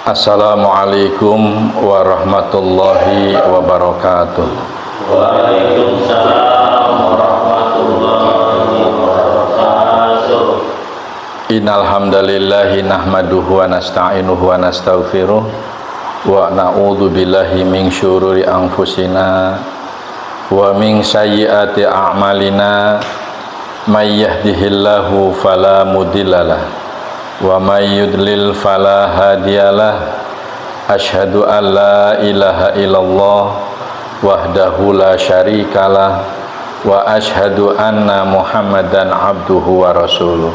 Assalamualaikum warahmatullahi wabarakatuh. Waalaikumsalam warahmatullahi wabarakatuh. Innal hamdalillahi nahmaduhu wa nasta'inuhu wa nastaghfiruh wa na'udzu billahi min syururi anfusina wa min sayyiati a'malina may yahdihillahu fala mudhillalah wa may yudlil fala hadiyalah. Asyhadu an la ilaha illallah wahdahu la syarikalah wa asyhadu anna Muhammadan abduhu wa rasuluh.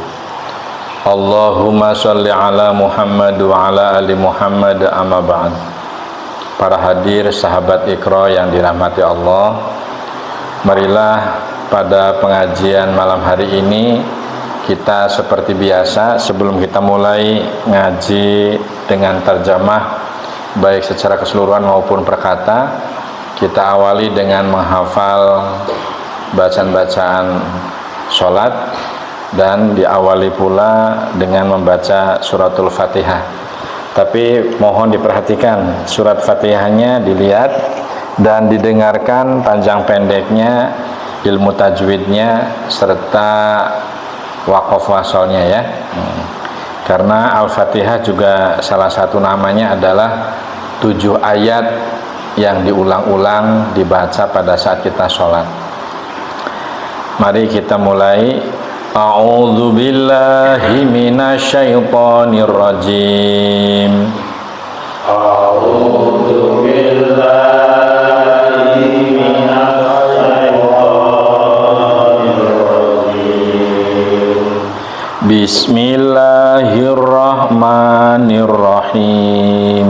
Allahumma sholli ala Muhammad wa ala ali Muhammad, amma ba'd. Para hadir sahabat Iqra yang dirahmati Allah, marilah pada pengajian malam hari ini kita seperti biasa, sebelum kita mulai ngaji dengan terjemah baik secara keseluruhan maupun perkata, kita awali dengan menghafal bacaan-bacaan sholat dan diawali pula dengan membaca suratul Fatihah. Tapi mohon diperhatikan, surat Fatihahnya dilihat dan didengarkan panjang pendeknya, ilmu tajwidnya, serta waqaf wasolnya ya. Karena Al-Fatihah juga salah satu namanya adalah 7 ayat yang diulang-ulang dibaca pada saat kita sholat. Mari kita mulai. A'udzu billahi minasyaitonir rajim. A'udzu billahi minasyaitonir rajim. Bismillahirrahmanirrahim.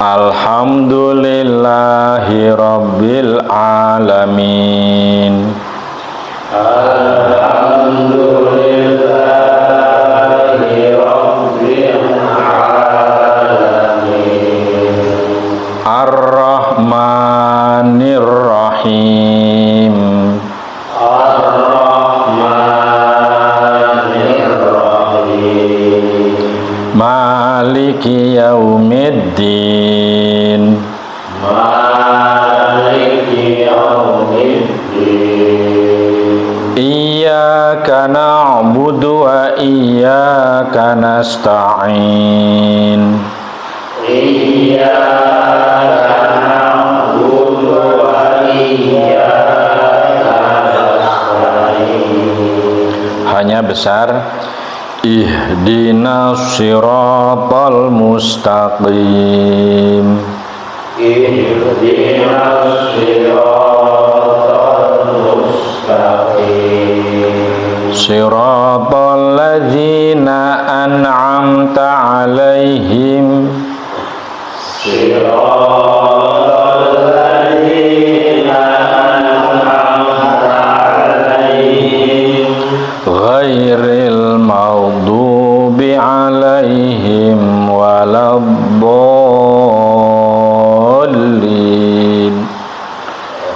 Alhamdulillahi rabbil alamin. Alhamdulillahi rabbil alamin. Ar-Rahmanir Rahim. Ar-Rahmanir Rahim. Maliki yaumiddin. Maliki yaumiddin. Iyyaka na'budu wa iyyaka nasta'in. Iyyaka na'budu wa iyyaka nasta'in. Hanya besar. Ihdinas siratal mustaqim. Ihdinas siratal mustaqim. Siratal ladzina an'amta 'alaihim. Siratal ladzina an'amta 'alaihim. Ghairil maghdubi 'alaihim waladdallin.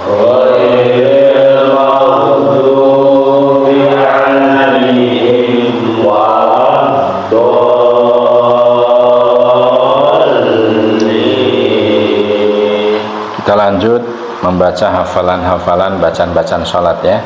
Ghairil maghdubi 'alaihim waladdallin. Kita lanjut membaca hafalan-hafalan bacaan-bacaan salat ya.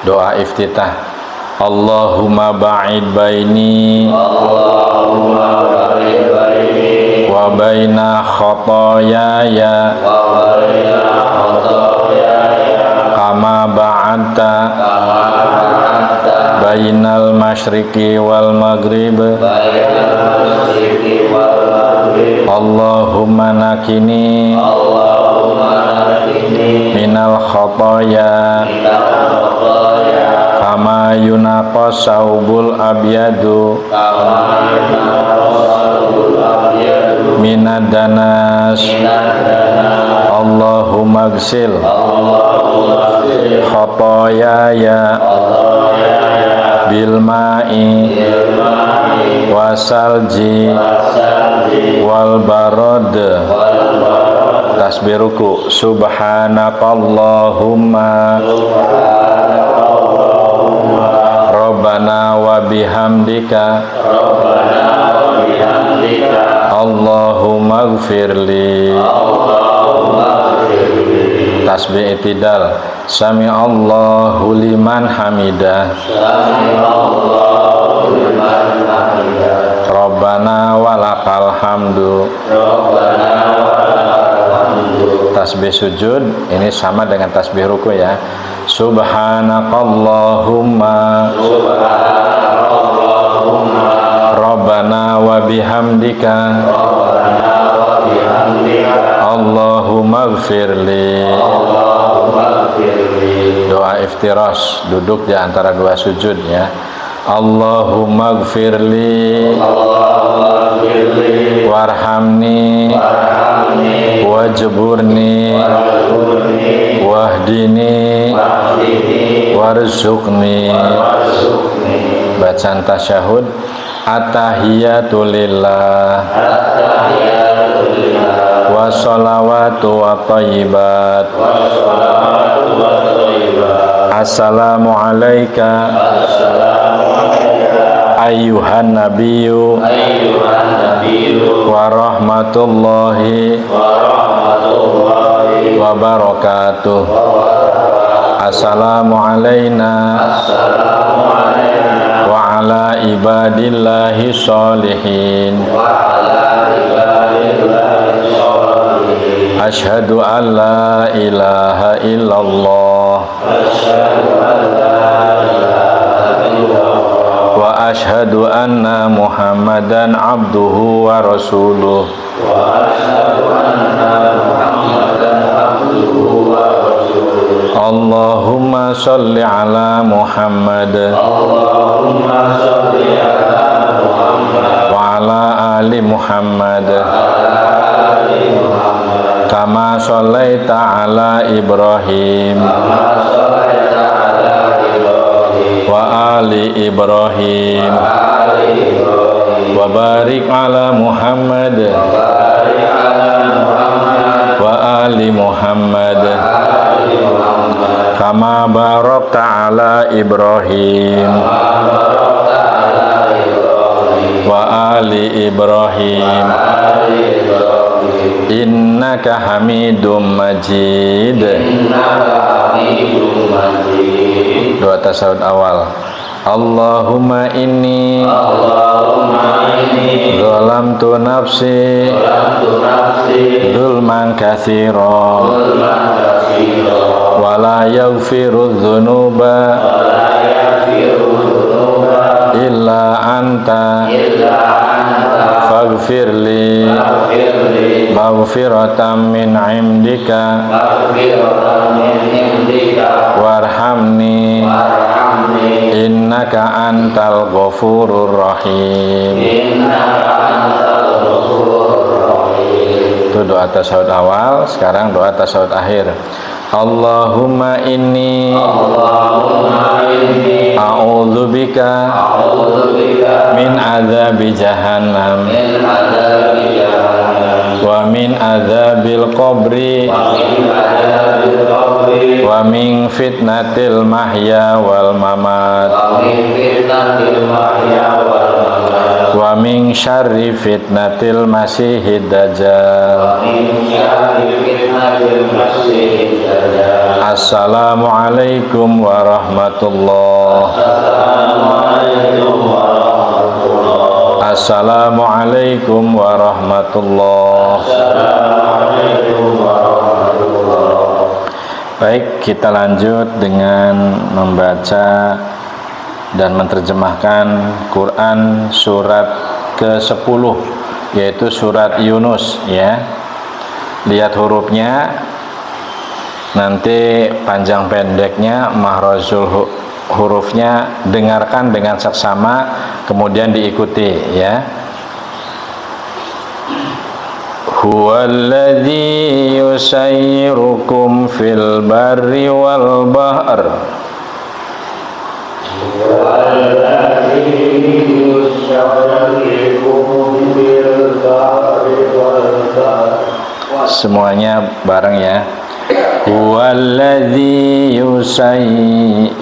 Doa iftitah. Allahumma ba'id baini Allahumma ba'id baini wa baina khotoyaya wa baina khotoyaya kama ba'adta kama ba'adta bainal masyriqi wal maghrib. bainal masyriqi wal maghrib. Allahumma nakini Allahumma nakini minal khotoya minal khotoya kama yunaqas saubul abyadu kama yunaqasul abyadu minad danas. minad danas. Allahumma gsil Allahumma qil khotoyaya khotoyaya bil ma'i bil ma'i wasalji wasalji wal barad wal barad Tasbih ruku. Subhanakallahumma Rabbana wa bihamdika Allahumma gfirli. Tasbih itidal. Sami Allahu liman hamidah. Rabbana walakal hamdu. Tasbih sujud ini sama dengan tasbih ruku ya. Subhanakallahumma Rabbana wa bihamdika Allahumma gfirli. Doa iftirash, duduk di antara dua sujud ya. Allahumma gfirli warhamni wajburni wahdini warzuqni. Bacaan tasyahud. At-tahiyatu lillah wa sholawatu wa thayyibat. Assalamu alayka ayyuhan nabiyyu wa rahmatullahi wa barakatuh. Assalamu alayna wa ala ibadillahi sholihin. Asyhadu an la ilaha illallah wa asyhadu anna Muhammadan abduhu wa rasuluh. Allahumma sholli ala Muhammad wa ala ali Muhammad kama shollaita ala Ibrahim wa ali Ibrahim wa barik ala Muhammad wa ali Muhammad kama barakta ala Ibrahim wa ali Ibrahim innaka hamidum majid. Doa tasawuf awal. Allahumma inni zalamtu nafsi zulman katsira wa la yaghfiru dzunuba illa anta faghfirli maghfiratan min indika warhamni innaka antal ghafurur rahim. Itu doa tasawuf awal. Sekarang doa tasawuf akhir. Allahumma inni a'udzubika min adzabi jahannam wa min adzabil qabri wa min fitnatil mahya wal mamat wa min syarri fitnatil masihid dajjal. Assalamualaikum warahmatullahi wabarakatuh. Assalamualaikum warahmatullahi wabarakatuh. Baik, kita lanjut dengan membaca dan menerjemahkan Quran surat ke-10, yaitu surat Yunus ya. Lihat hurufnya, nanti panjang pendeknya, mahrajul hurufnya, dengarkan dengan seksama, kemudian diikuti ya. Huwallazi yusayyirukum fil barri wal bahr. semuanya bareng ya. Huwallazi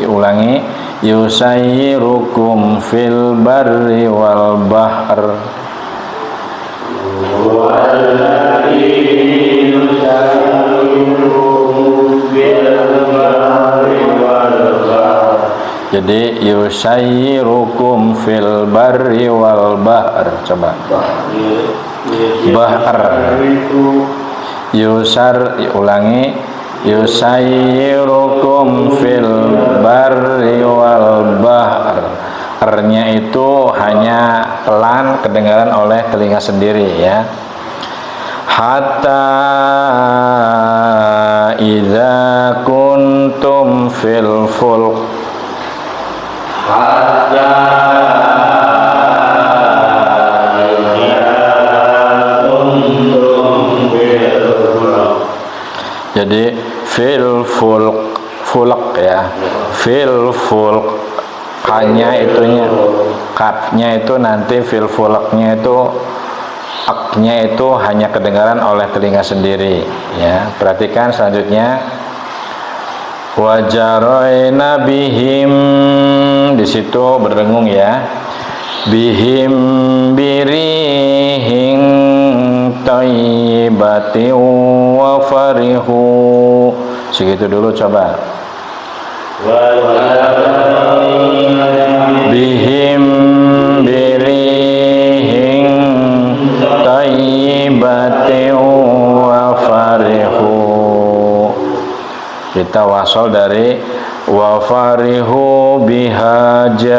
ulangi, yusayyirukum fil barri wal bahr. Huwallazi yusayyirukum fil barri wal bahr. Jadi yusayyirukum fil barri wal bahr. Coba. Bahr. Ulangi, yusayyirukum fil barri wal bahr. R-nya itu hanya pelan kedengaran oleh telinga sendiri ya. Hatta idza kuntum fil fulk. Hatta jadi fil fulk ya, fil fulk hanya itunya, kapnya itu nanti fil fulknya itu aknya itu hanya kedengaran oleh telinga sendiri ya. Perhatikan selanjutnya, wajaroina bihim, di situ berdengung ya, bihim birihing taibati wa farihu. Segitu dulu coba. Bihim birihing taibati wa farihu. Kita wasal dari wa farihu biha ja'at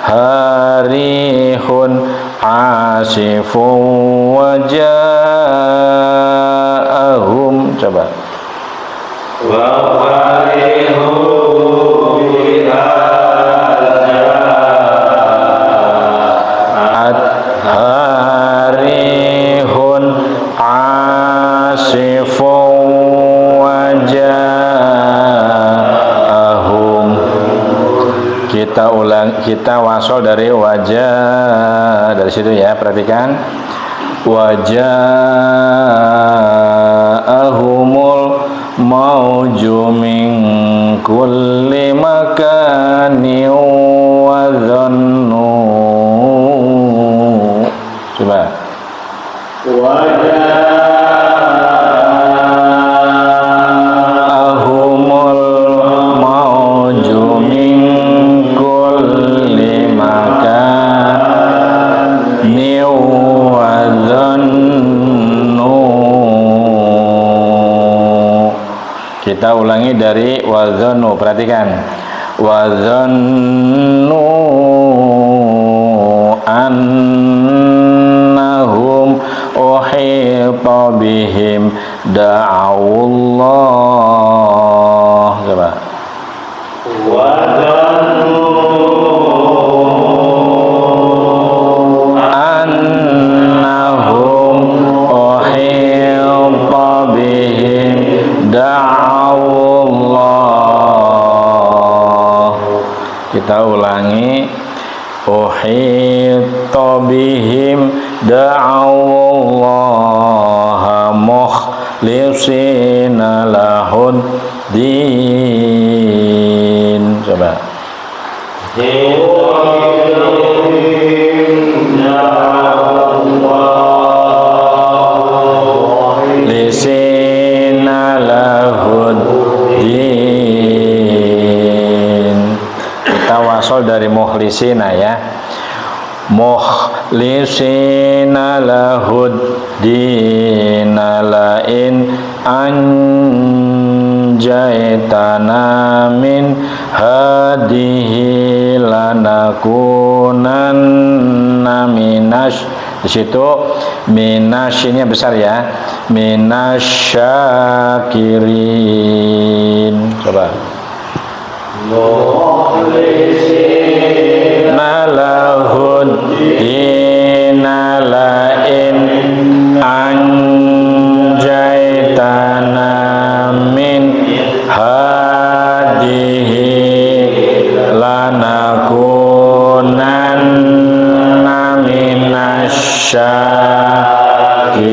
harihun asifun wa ja'ahum. Coba. Wa farihu biha ja'at harihun asifun wa ja'ahum. Kita ulang, kita wasal dari wajah, dari situ ya, perhatikan. Waja'ahumul mauju min kulli makanin wa dhannu. Coba. Waja'ahumul mauju min kulli makanin wa dhannu. Kita ulangi dari wadhannu, perhatikan. Wadhannu annahum uhita bihim da'awullah. Coba. Annahum uhita bihim da'awullah. Kita ulangi. Uhita bihim da'awullaha mukhlisina lahud din. Coba. Lisina lahud din. Kita wasol dari mukhlisina ya. Mukhlisina lahud dina lain anjaitana min hadihi lanakunanna minash. Di situ minasyinya besar ya, minasyakirin. Coba. Nalahud dinalain anjaitana min hadihi lanakunanna minasyakirin.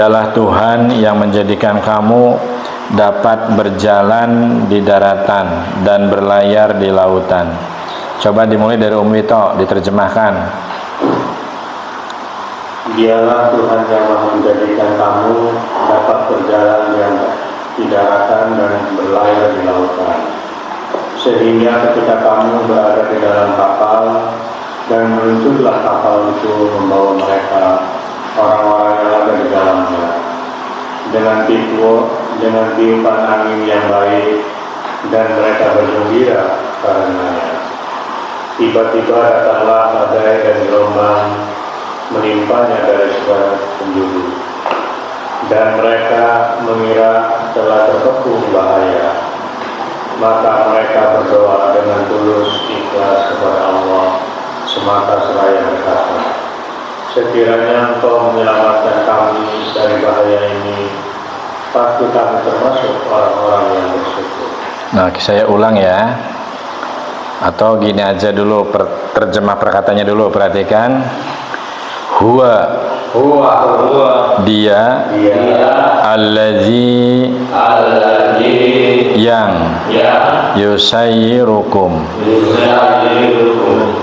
Dialah Tuhan yang menjadikan kamu dapat berjalan di daratan dan berlayar di lautan. Coba dimulai dari Wito, diterjemahkan. Dialah Tuhan yang menjadikan kamu dapat berjalan di daratan dan berlayar di lautan, sehingga ketika kamu berada di dalam kapal dan meluncurlah kapal itu membawa mereka orang-orang yang ada di dalamnya dengan tiupan angin yang baik, dan mereka bergembira karenanya. Tiba-tiba datanglah badai dan gelombang menimpanya dari segala penjuru, dan mereka mengira telah terkepung bahaya. Maka mereka berdoa dengan tulus ikhlas kepada Allah semata seraya berkata, sekiranya Engkau menyelamatkan kami dari bahaya ini, pasti kami termasuk orang-orang yang bersyukur. Nah, saya ulang ya. Atau gini aja dulu, terjemah perkataannya dulu, perhatikan. Huwa dia allazi yang yusayyirukum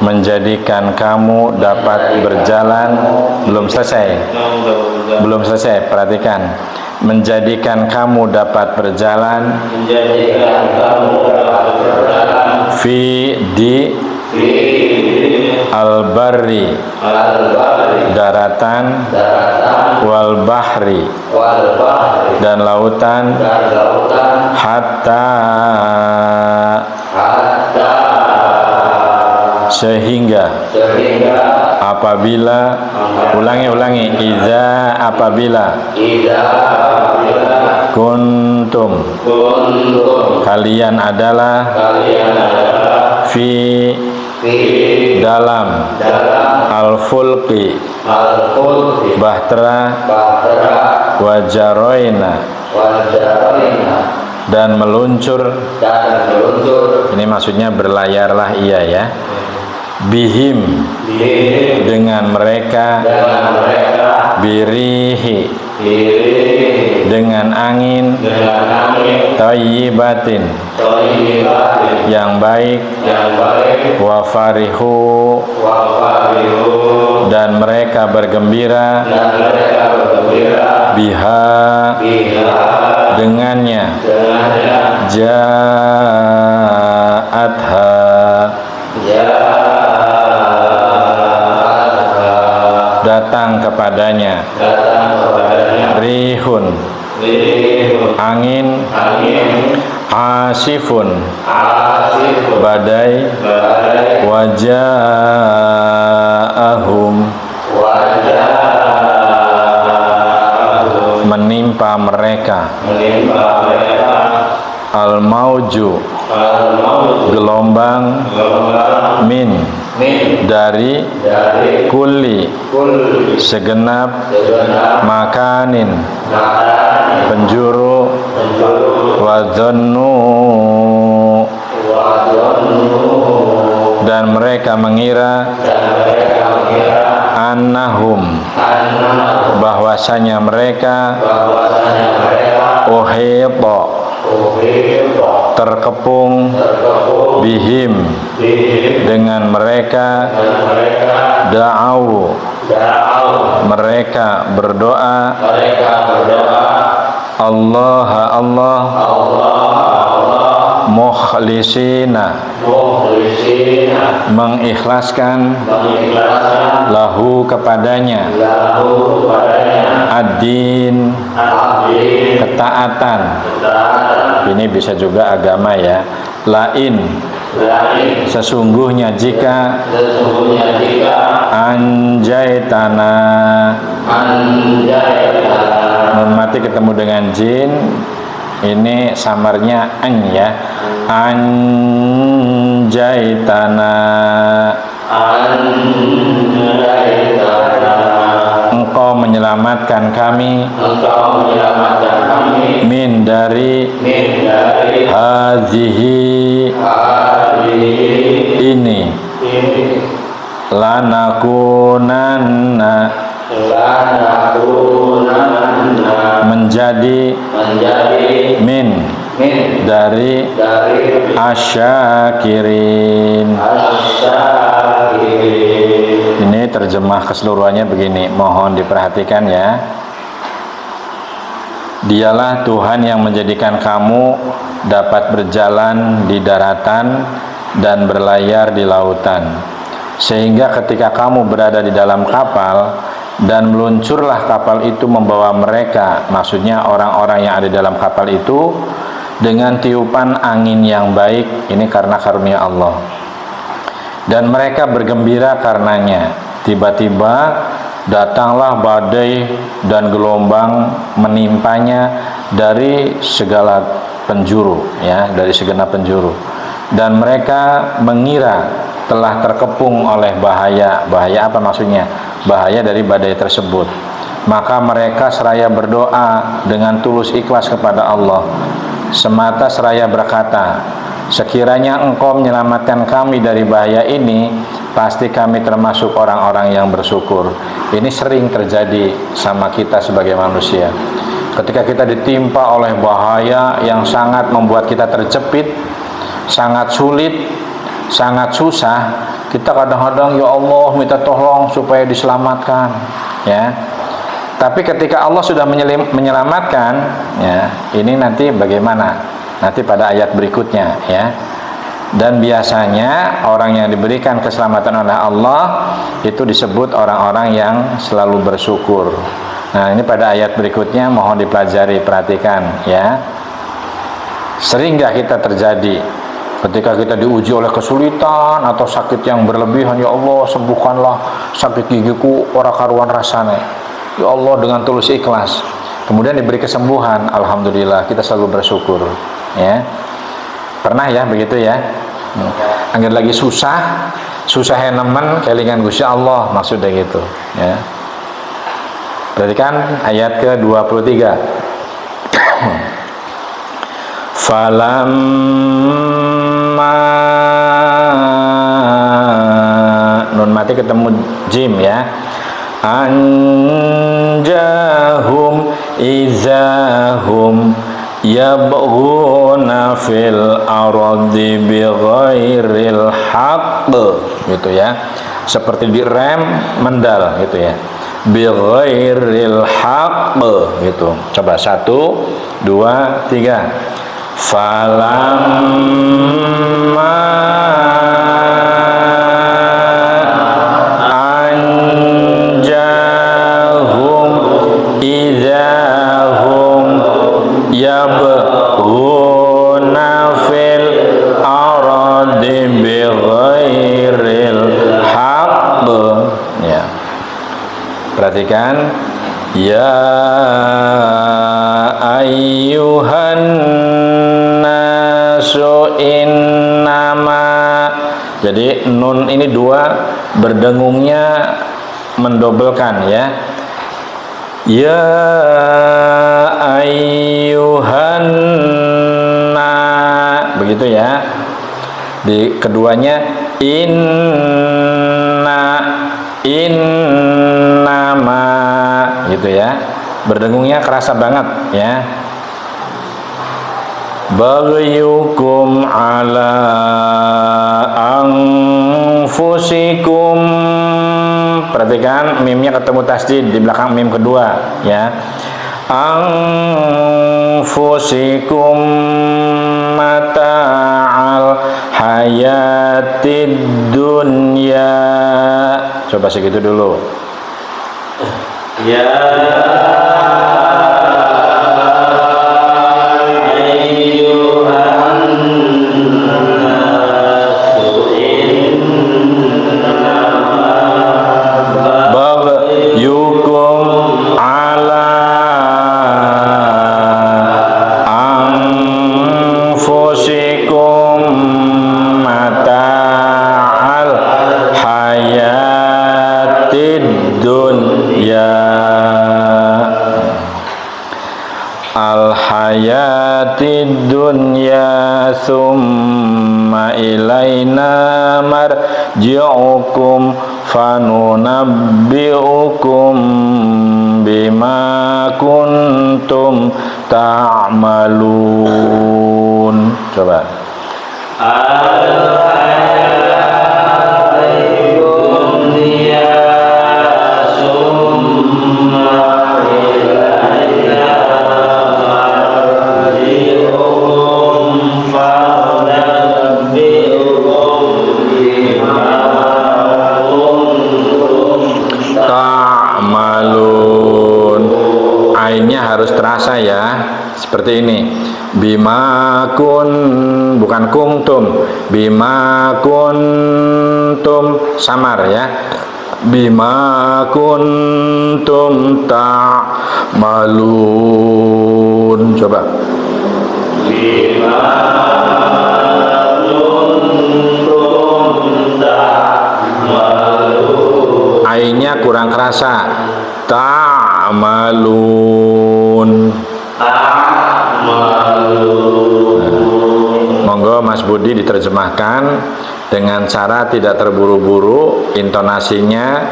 menjadikan kamu dapat berjalan. Belum selesai, perhatikan. Menjadikan kamu dapat berjalan di al-barri daratan wal bahri dan lautan hatta sehingga apabila ulangi iza apabila kuntum kalian adalah fi dalam al-fulqi bahtera wajaroina dan meluncur. Ini maksudnya berlayarlah ia ya. Bihim dengan mereka, birihi dengan angin, thayyibatin yang baik, wa farihu dan mereka bergembira, biha dengannya, ja'atha datang kepadanya, rihun angin, asifun badai, waja'ahum menimpa mereka, al-mauju gelombang, min dari kulli segenap makanin penjuru, wadhannu dan mereka mengira annahum bahwasanya mereka uhita terkepung bihim dengan mereka, da'au mereka berdoa, Allah mukhlisina mengikhlaskan lahu kepadanya, ad-din ketaatan. Ini bisa juga agama ya. Lain sesungguhnya jika anjaitana nun mati ketemu dengan jin, ini samarnya an ya, anjaitana engkau menyelamatkan kami, min dari hazihi ini, lanakunanna menjadi min dari asyakirin. Ini terjemah keseluruhannya begini, mohon diperhatikan ya. Dialah Tuhan yang menjadikan kamu dapat berjalan di daratan dan berlayar di lautan, sehingga ketika kamu berada di dalam kapal dan meluncurlah kapal itu membawa mereka, maksudnya orang-orang yang ada di dalam kapal itu, dengan tiupan angin yang baik, ini karena karunia Allah, dan mereka bergembira karenanya. Tiba-tiba datanglah badai dan gelombang menimpanya dari segala penjuru, ya, dari segenap penjuru, dan mereka mengira telah terkepung oleh bahaya. Bahaya apa maksudnya? Bahaya dari badai tersebut. Maka mereka seraya berdoa dengan tulus ikhlas kepada Allah, semata seraya berkata, sekiranya Engkau menyelamatkan kami dari bahaya ini, pasti kami termasuk orang-orang yang bersyukur. Ini sering terjadi sama kita sebagai manusia. Ketika kita ditimpa oleh bahaya yang sangat membuat kita terjepit, sangat sulit, sangat susah, kita kadang-kadang ya Allah minta tolong supaya diselamatkan, ya. Tapi ketika Allah sudah menyelamatkan, ya, ini nanti bagaimana? Nanti pada ayat berikutnya, ya. Dan biasanya orang yang diberikan keselamatan oleh Allah itu disebut orang-orang yang selalu bersyukur. Nah, ini pada ayat berikutnya mohon dipelajari, perhatikan, ya. Sering nggak kita terjadi ketika kita diuji oleh kesulitan atau sakit yang berlebihan, ya Allah sembuhkanlah sakit gigiku ora karuan rasane. Ya Allah, dengan tulus ikhlas, kemudian diberi kesembuhan, alhamdulillah, kita selalu bersyukur, ya. Pernah ya begitu ya? Angger lagi susah yang nemen kelingan Gusti Allah, maksudnya gitu, ya. Perhatikan ayat ke-23. Falamma, nun mati ketemu jim, ya. Anjahum izahum yabghuna fil ardi bighairil haqq, gitu ya. Seperti direm mendal, gitu ya. Bighairil haqq, gitu. Coba 1, 2, 3. Falamma yabghuna fil ardi bighairil haqq, ya. Perhatikan, ya ayyuhan nasu innama. Jadi nun ini dua, berdengungnya mendobelkan, ya. Ya ayyuhan, begitu ya. Di keduanya innama, gitu ya. Berdengungnya kerasa banget, ya. Baghyukum ala anfusikum. Perhatikan mimnya ketemu tasdid di belakang mim kedua, ya. Anfusikum mata'al hayatid dunya. Coba segitu dulu. Ya hayatid dunya summa ilaina marji'ukum fanunabbi'ukum bima kuntum ta'malun. Coba. Harus terasa ya, seperti ini. Bima kun, bukan kuntum. Bima kuntum, samar ya. Bima kuntum ta'malun. Coba. Bima kuntum ta'malun. Ainnya kurang kerasa. Ta'malun. Monggo Mas Budi diterjemahkan dengan cara tidak terburu-buru, intonasinya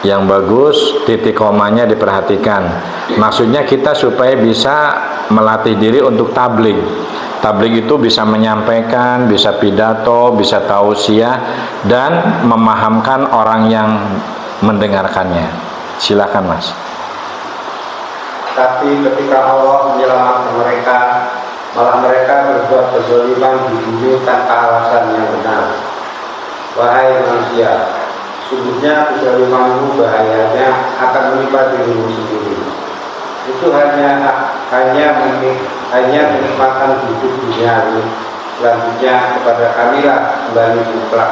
yang bagus, titik komanya diperhatikan. Maksudnya kita supaya bisa melatih diri untuk tabligh. Tabligh itu bisa menyampaikan, bisa pidato, bisa tausiah, dan memahamkan orang yang mendengarkannya. Silakan Mas. Tapi ketika Allah menyelamatkan mereka, malah mereka berbuat kezaliman di bumi tanpa alasan yang benar. Wahai manusia, sungguhnya kezalimanmu bahayanya akan menimpa dirimu sendiri. Itu hanya kenikmatan hidup duniawi. Selanjutnya kepada kamilah kembali mutlak.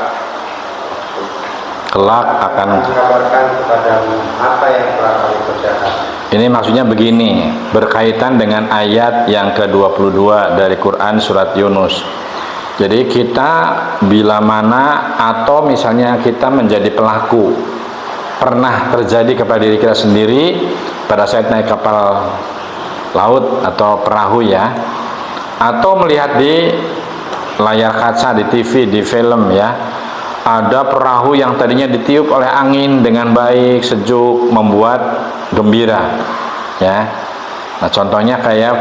Kelak akan mengabarkan kepadamu apa yang telah kami kerjakan. Ini maksudnya begini, berkaitan dengan ayat yang ke-22 dari Quran surat Yunus. Jadi kita bila mana atau misalnya kita menjadi pelaku, pernah terjadi kepada diri kita sendiri pada saat naik kapal laut atau perahu ya, atau melihat di layar kaca, di TV, di film ya, ada perahu yang tadinya ditiup oleh angin dengan baik, sejuk, membuat gembira ya. Nah contohnya kayak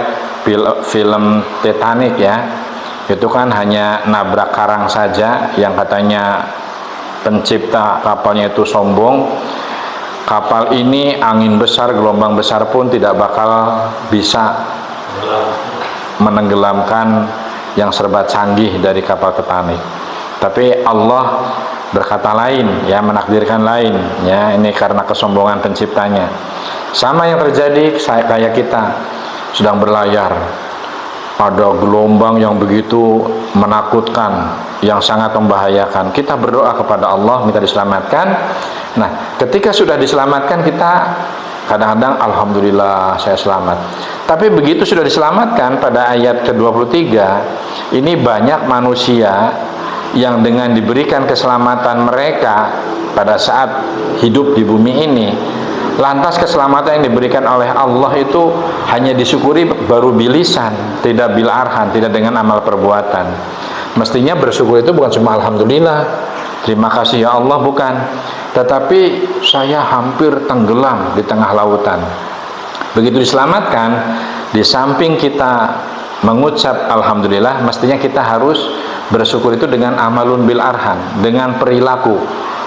film Titanic ya, itu kan hanya nabrak karang saja, yang katanya pencipta kapalnya itu sombong. Kapal ini angin besar, gelombang besar pun tidak bakal bisa menenggelamkan yang serba canggih dari kapal Titanic. Tapi Allah berkata lain ya, menakdirkan lain ya, ini karena kesombongan penciptanya. Sama yang terjadi kayak kita sedang berlayar, ada gelombang yang begitu menakutkan, yang sangat membahayakan. Kita berdoa kepada Allah minta diselamatkan. Nah ketika sudah diselamatkan, kita kadang-kadang alhamdulillah saya selamat. Tapi begitu sudah diselamatkan, pada ayat ke-23 ini banyak manusia yang dengan diberikan keselamatan mereka pada saat hidup di bumi ini, lantas keselamatan yang diberikan oleh Allah itu hanya disyukuri baru bilisan, tidak bil arhan, tidak dengan amal perbuatan. Mestinya bersyukur itu bukan cuma alhamdulillah, terima kasih ya Allah, bukan, tetapi saya hampir tenggelam di tengah lautan. Begitu diselamatkan, di samping kita mengucap alhamdulillah, mestinya kita harus bersyukur itu dengan amalun bil arhan, dengan perilaku,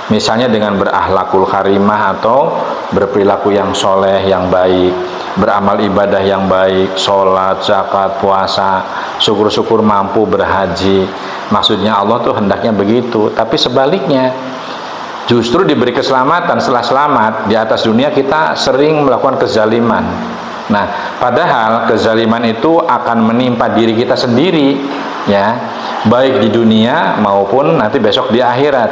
misalnya dengan berakhlakul karimah atau berperilaku yang soleh, yang baik, beramal ibadah yang baik, sholat, zakat, puasa, syukur-syukur mampu berhaji. Maksudnya Allah tuh hendaknya begitu. Tapi sebaliknya, justru diberi keselamatan, setelah selamat di atas dunia kita sering melakukan kezaliman. Nah padahal kezaliman itu akan menimpa diri kita sendiri ya, baik di dunia maupun nanti besok di akhirat.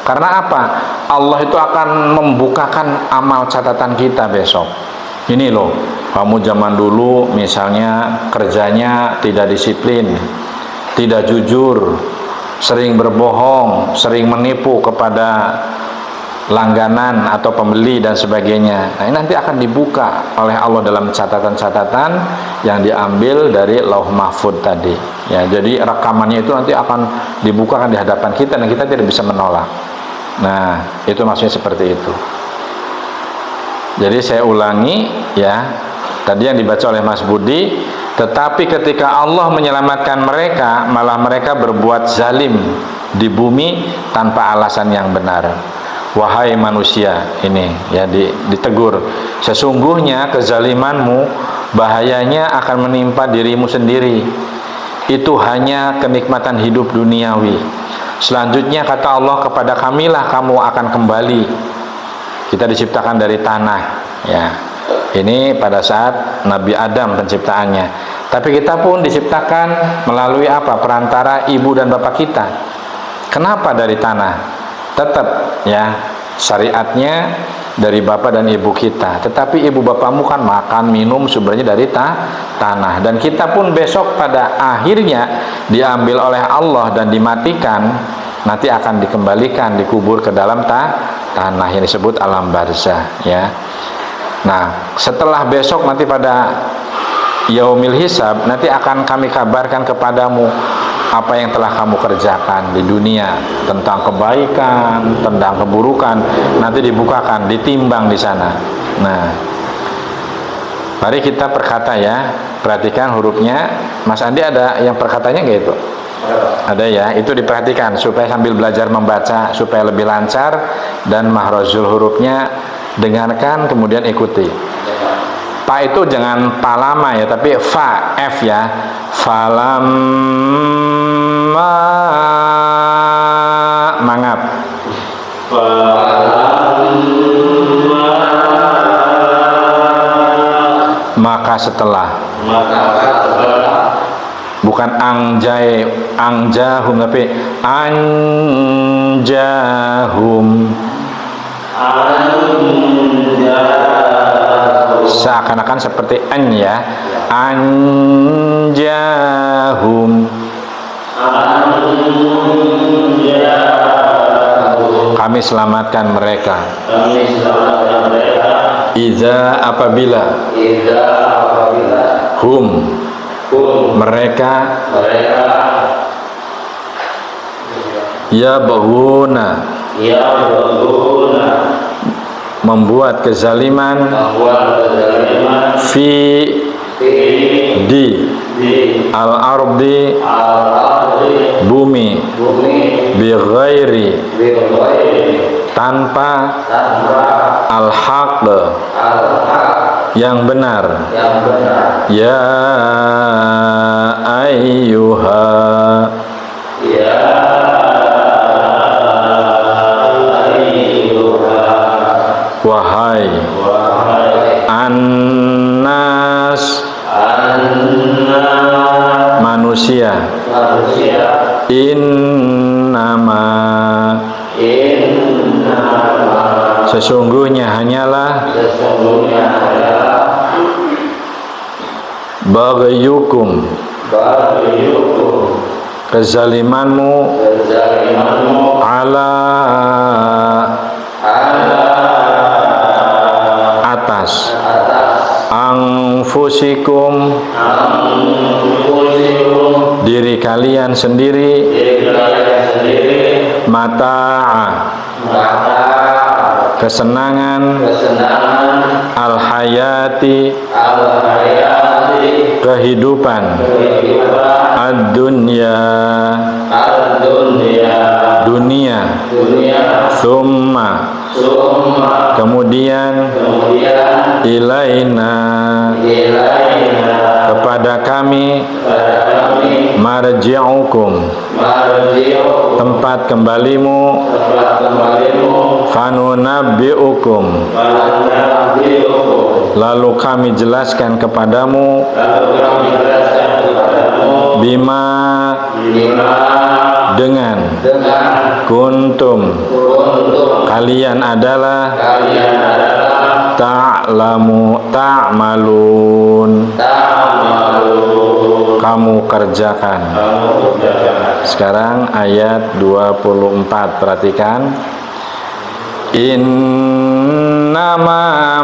Karena apa? Allah itu akan membukakan amal catatan kita besok. Ini loh, kamu zaman dulu misalnya kerjanya tidak disiplin, tidak jujur, sering berbohong, sering menipu kepada langganan atau pembeli dan sebagainya. Nah, ini nanti akan dibuka oleh Allah dalam catatan-catatan yang diambil dari Lauh Mahfud tadi. Ya, jadi rekamannya itu nanti akan dibukakan di hadapan kita dan kita tidak bisa menolak. Nah, itu maksudnya seperti itu. Jadi saya ulangi ya, tadi yang dibaca oleh Mas Budi, tetapi ketika Allah menyelamatkan mereka, malah mereka berbuat zalim di bumi tanpa alasan yang benar. Wahai manusia, ini ya ditegur, sesungguhnya kezalimanmu bahayanya akan menimpa dirimu sendiri. Itu hanya kenikmatan hidup duniawi. Selanjutnya kata Allah, kepada kamilah kamu akan kembali. Kita diciptakan dari tanah ya. Ini pada saat Nabi Adam penciptaannya. Tapi kita pun diciptakan melalui apa? Perantara ibu dan bapak kita. Kenapa dari tanah? Tetap ya, syariatnya dari bapak dan ibu kita. Tetapi ibu bapakmu kan makan, minum sumbernya dari tanah. Dan kita pun besok pada akhirnya diambil oleh Allah dan dimatikan, nanti akan dikembalikan, dikubur ke dalam tanah yang disebut alam barzah ya. Nah, setelah besok nanti pada yaumil hisab, nanti akan kami kabarkan kepadamu apa yang telah kamu kerjakan di dunia, tentang kebaikan, tentang keburukan, nanti dibukakan, ditimbang di sana. Nah, mari kita perkata ya, perhatikan hurufnya. Mas Andi ada yang perkatanya nggak itu? Ada ya, itu diperhatikan supaya sambil belajar membaca supaya lebih lancar, dan mahrozul hurufnya dengarkan kemudian ikuti. Pa itu jangan pa lama ya, tapi fa, f ya. Falamma, mangap. Maka setelah. Bukan angjahum, tapi anjahum. Seakan-akan seperti an ya, anjahum. Kami selamatkan mereka. Iza apabila. Hum mereka. Ya baguna membuat kezaliman. Fi di al-ardi bumi. Bi ghairi tanpa al-haq yang benar. Ya ayyuha wahai annas manusia. Innama sesungguhnya hanyalah bagyukum kezalimanmu ala atas anfusikum diri kalian sendiri. Mata'a kesenangan. Al-hayati kehidupan. Ad-dunya dunia. Summa kemudian. Ilaina kepada kami. Marji'ukum tempat kembalimu. Fanunabbi'ukum lalu kami jelaskan kepadamu. Bima dengan kuntum kalian adalah ta'malun kamu kerjakan. Sekarang ayat 24, perhatikan. Innama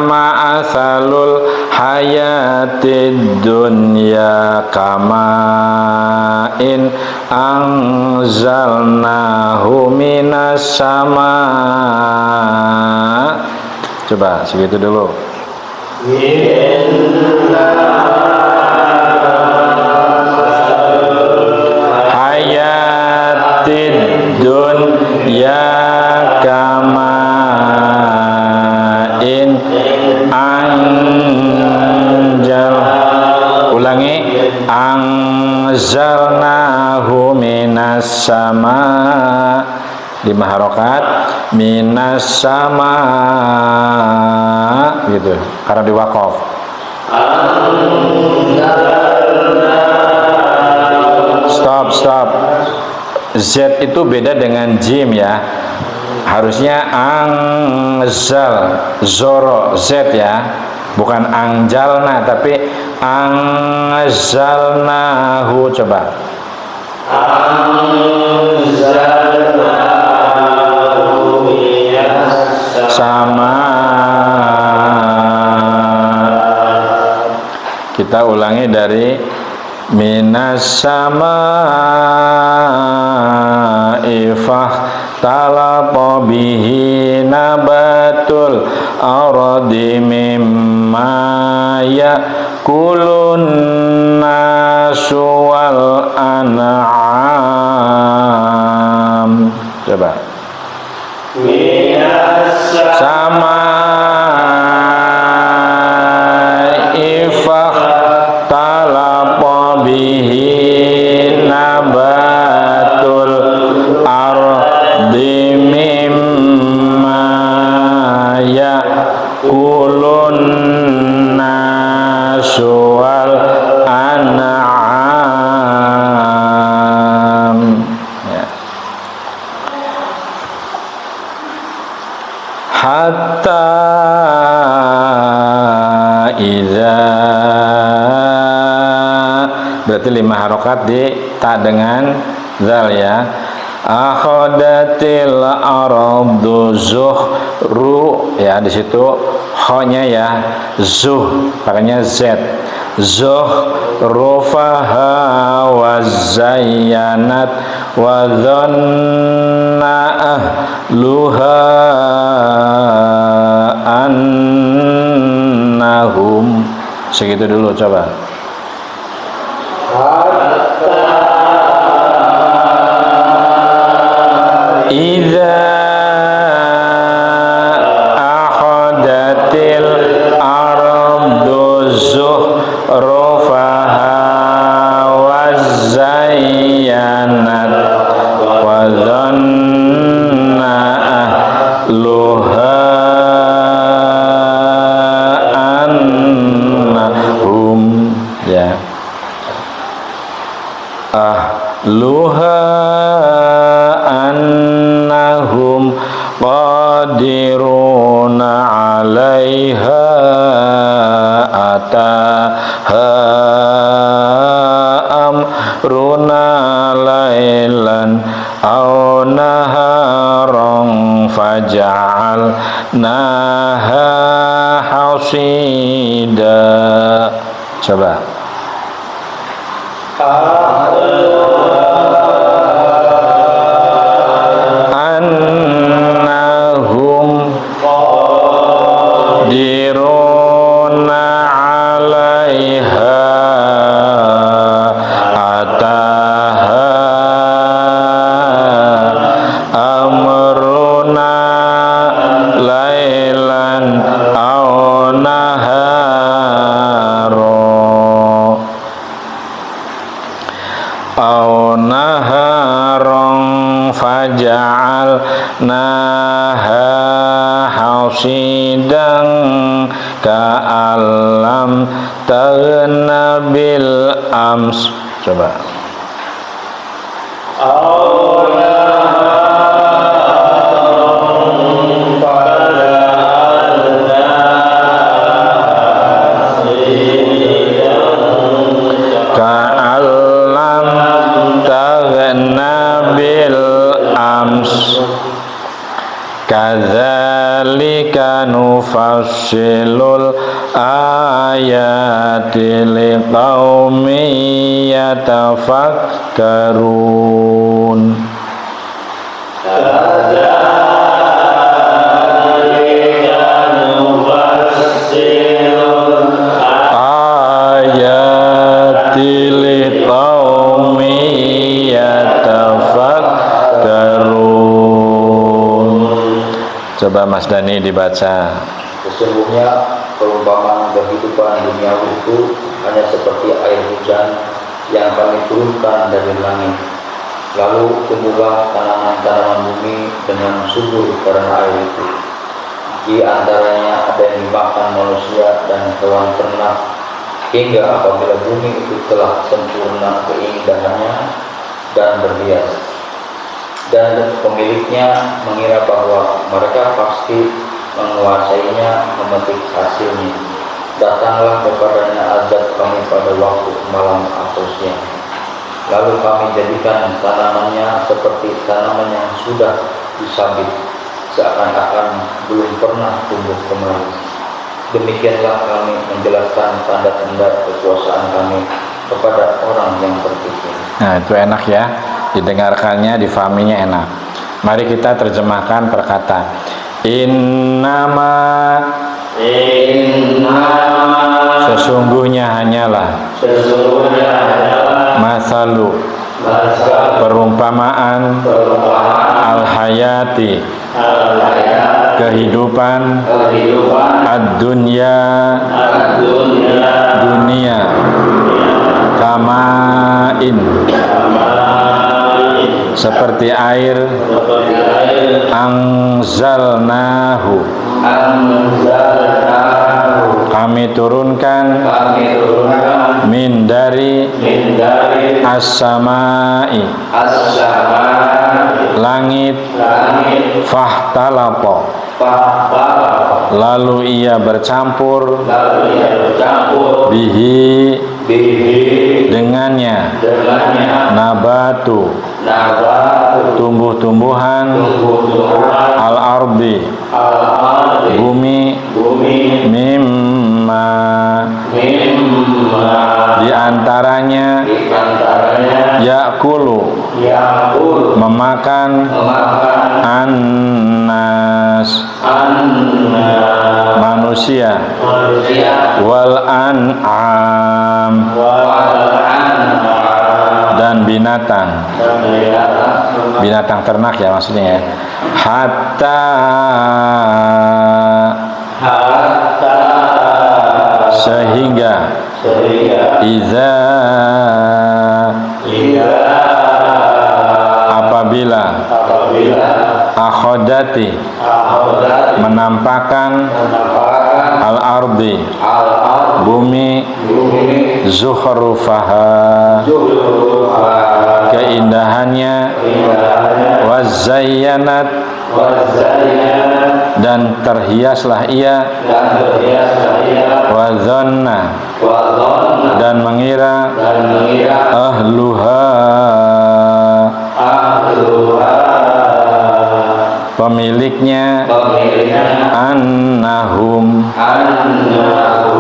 ma'asalul hayatid dunya kama in anzalnahu minas sama. Coba segitu dulu. Hayatid dunya kamain anjal. Ulangi. Anzalnahu minas sama, 5 harokat, minas sama gitu, karena di waqaf. Stop. Z itu beda dengan jim ya. Harusnya angzal, zoro, Z ya, bukan angjalna, tapi angzalnahu. Coba sama. Kita ulangi dari minas sama ifah talaqa bihi nabatul ardi mimma yakulun nasu wal an'am. Coba sama ifah talaqa bihi nabatul ardi mimma yakulun nasu wal an'am. Hatta idza, berarti 5 harokat di ta dengan zal ya. Akhadatil aradu zuhru ya, di situ ho-nya ya, zuh pakainya z. Zuhrufaha wa zayyanat wa dhanna ahluha annahum. Segitu dulu, coba. Idza akhadatil ardu zuhrufaha wa zayyanat wa dhanna ahluha annahum ya. Ahluha annahum qadiruna 'alaiha ataha amruna lailan aw naharan faja'alnaha hasida. Coba annahum qadiruna 'alaiha ataha amruna lailan aw naharon faja'alnaha hasidan ka'alam taghna bil ams. Coba ka'alam taghna bil ams. Kadzalika nufassilul ayati liqaumin yatafakkarun. Kadzalika liqaumi yatafakkarun. Coba Mas Dani dibaca. Sesungguhnya perumpamaan kehidupan duniawi itu hanya seperti air hujan yang kami turunkan dari langit. Lalu tumbuhlah tanaman-tanaman bumi dengan subur karena air itu. Di antaranya ada yang dimakan manusia dan hewan ternak, hingga apabila bumi itu telah sempurna keindahannya dan berhias, dan pemiliknya mengira bahwa mereka pasti menguasainya, memetik hasilnya, datanglah kepadanya azab kami pada waktu malam atau siang. Lalu kami jadikan tanamannya seperti tanaman yang sudah disabit, seakan-akan belum pernah tumbuh kembali. Demikianlah kami menjelaskan tanda-tanda kekuasaan kami kepada orang yang berpikir. Nah, itu enak ya, didengarkannya, difahaminya enak. Mari kita terjemahkan per kata. Sesungguhnya hanyalah masalu perumpamaan al-hayati kehidupan ad-dunya dunia kamain seperti air anzalnahu kami turunkan min dari as-samai langit fahtalapo lalu ia bercampur bihi dengannya nabatu tumbuh-tumbuhan al-ardi bumi mimma di antaranya yakulu memakan annas manusia wal an'am dan binatang ternak ya maksudnya ya. Hatta sehingga iza apabila akhodati menampakkan al-ardi bumi zukhrufaha keindahannya wazayyanat dan terhiaslah ia wazanna dan mengira ahluha pemiliknya annahum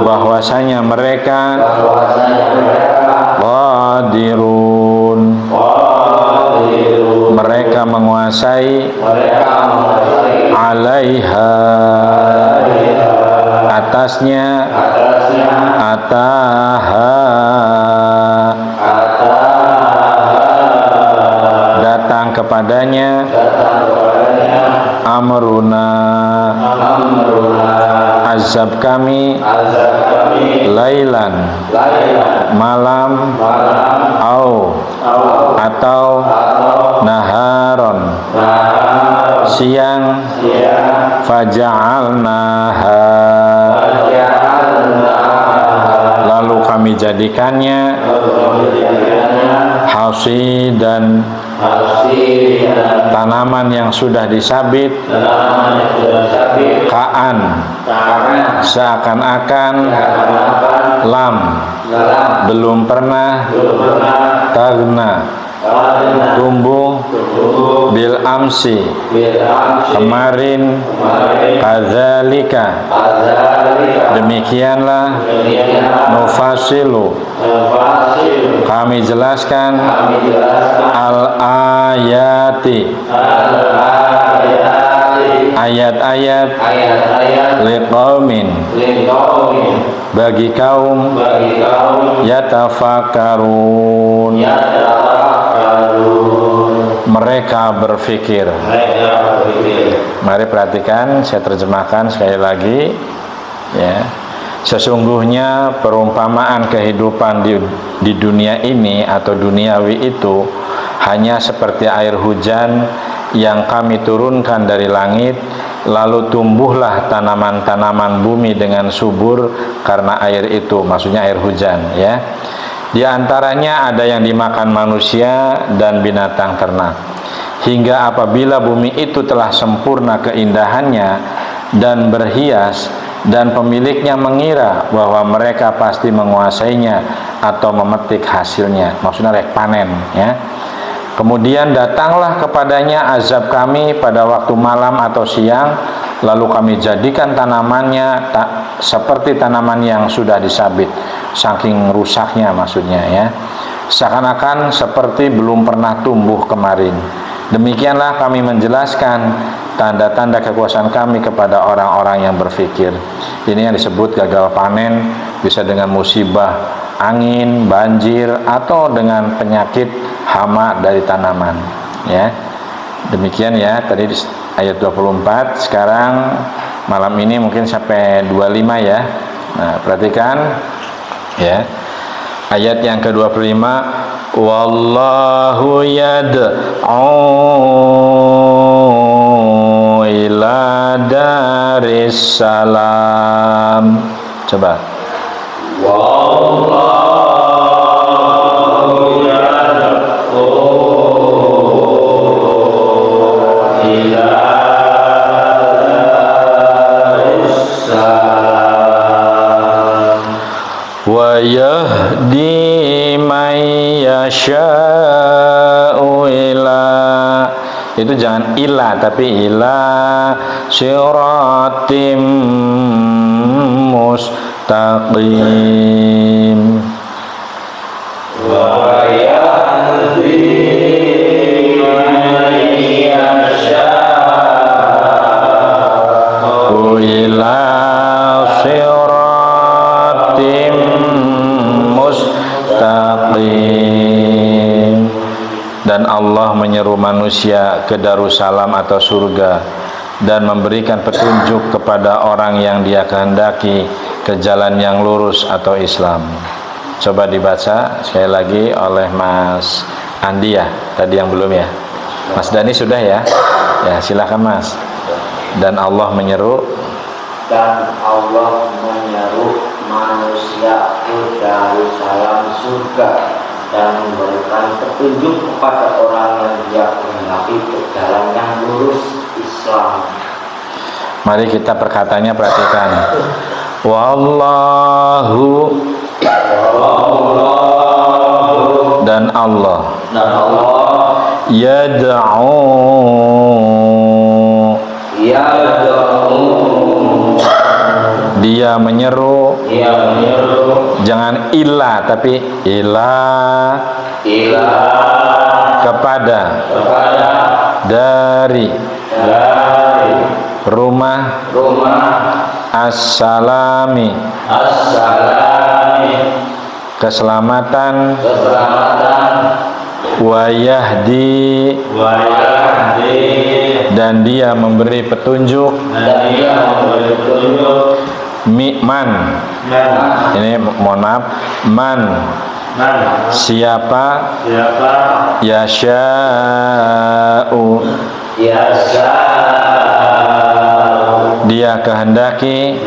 bahwasanya mereka qadirun mereka menguasai alaiha atasnya ataha datang kepadanya amruna azab kami lailan malam atau naharon siang faja'alnaha lalu kami jadikannya hasidan tanaman yang sudah disabit kaan seakan-akan lam belum pernah tagna tumbuh bil amsi kemarin kadzalika demikianlah nufasilu kami jelaskan al ayati ayat-ayat ayat-ayat liqaumin liqaumin bagi kaum yatafakkarun yatafakkarun mereka berfikir. Mari perhatikan, saya terjemahkan sekali lagi ya. Sesungguhnya perumpamaan kehidupan di dunia ini atau duniawi itu hanya seperti air hujan yang kami turunkan dari langit, lalu tumbuhlah tanaman-tanaman bumi dengan subur karena air itu, maksudnya air hujan ya. Di antaranya ada yang dimakan manusia dan binatang ternak. Hingga apabila bumi itu telah sempurna keindahannya dan berhias, dan pemiliknya mengira bahwa mereka pasti menguasainya atau memetik hasilnya, maksudnya rek panen ya. Kemudian datanglah kepadanya azab kami pada waktu malam atau siang, lalu kami jadikan tanamannya seperti tanaman yang sudah disabit, saking rusaknya maksudnya ya, seakan-akan seperti belum pernah tumbuh kemarin. Demikianlah kami menjelaskan tanda-tanda kekuasaan kami kepada orang-orang yang berfikir. Ini yang disebut gagal panen, bisa dengan musibah angin, banjir, atau dengan penyakit hama dari tanaman ya. Demikian ya, tadi ayat 24. Sekarang malam ini mungkin sampai 25 ya. Nah, perhatikan ya. Ayat yang ke-25, wallahu yad'u ila daris salam. Coba. wallahu yad'u ila daris salam Wa yahdi man yasha'u ila, itu jangan ila tapi ila siratim mustaqim. wa yahdi man yasha'u Ila siratim mustaqim. Dan Allah menyeru manusia ke Darussalam atau surga dan memberikan petunjuk kepada orang yang Dia kehendaki ke jalan yang lurus atau Islam. Coba dibaca sekali lagi oleh Mas Andi ya, tadi yang belum ya. Mas Dani sudah ya? Ya, silakan Mas. Dan Allah menyeru manusia ke Darussalam surga dan memberikan petunjuk kepada orang yang Dia kehendaki ke jalan yang lurus Islam. Mari kita perkataannya perhatikan. Wallahu dan Allah yad'u Dia menyeru, jangan ila tapi ila kepada dari rumah as-salami keselamatan wa yahdi dan Dia memberi petunjuk man, ini mohon maaf, man siapa yasha'u Dia kehendaki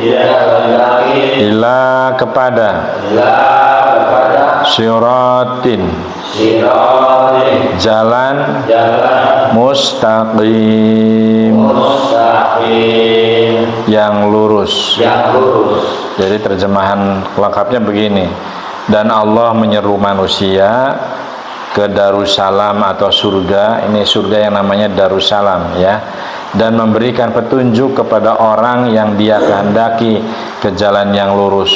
ila kepada siratin jalan mustaqim yang lurus. Jadi terjemahan lengkapnya begini. Dan Allah menyeru manusia ke Darussalam atau surga. Ini surga yang namanya Darussalam ya. Dan memberikan petunjuk kepada orang yang Dia kehendaki ke jalan yang lurus.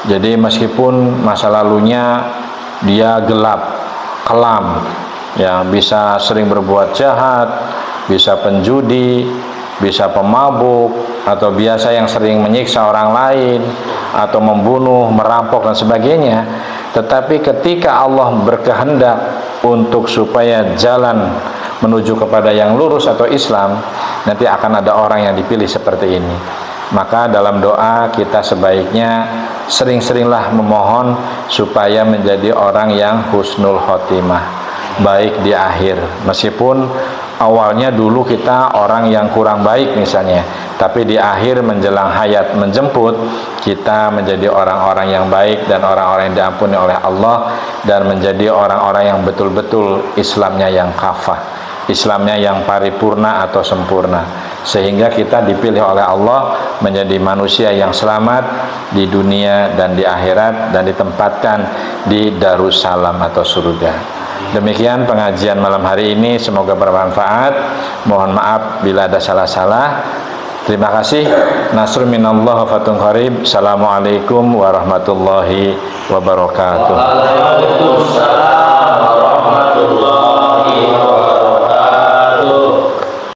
Jadi meskipun masa lalunya dia gelap, kelam, ya bisa sering berbuat jahat, bisa penjudi, bisa pemabuk, atau biasa yang sering menyiksa orang lain, atau membunuh, merampok dan sebagainya. Tetapi ketika Allah berkehendak untuk supaya jalan menuju kepada yang lurus atau Islam, nanti akan ada orang yang dipilih seperti ini. Maka dalam doa kita sebaiknya sering-seringlah memohon supaya menjadi orang yang husnul khotimah, baik di akhir. Meskipun awalnya dulu kita orang yang kurang baik misalnya, tapi di akhir menjelang hayat menjemput, kita menjadi orang-orang yang baik dan orang-orang yang diampuni oleh Allah, dan menjadi orang-orang yang betul-betul Islamnya yang kafah, Islamnya yang paripurna atau sempurna, sehingga kita dipilih oleh Allah menjadi manusia yang selamat di dunia dan di akhirat, dan ditempatkan di Darussalam atau surga. Demikian pengajian malam hari ini, semoga bermanfaat. Mohon maaf bila ada salah-salah. Terima kasih. Nasrun minallah wa fatun qarib. Assalamualaikum warahmatullahi wabarakatuh.